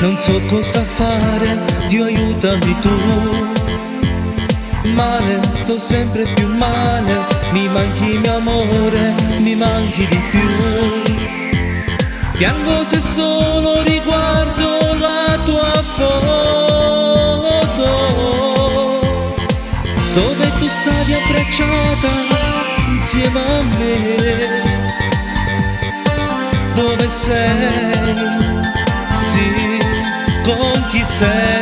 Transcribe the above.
Non so cosa fare, Dio aiutami tu. Male, sto sempre più male, mi manchi mio amore, mi manchi di più. Piango se solo riguardo la tua foto, dove tu stavi abbracciata insieme a me. Dove sei? Sì, con chi sei?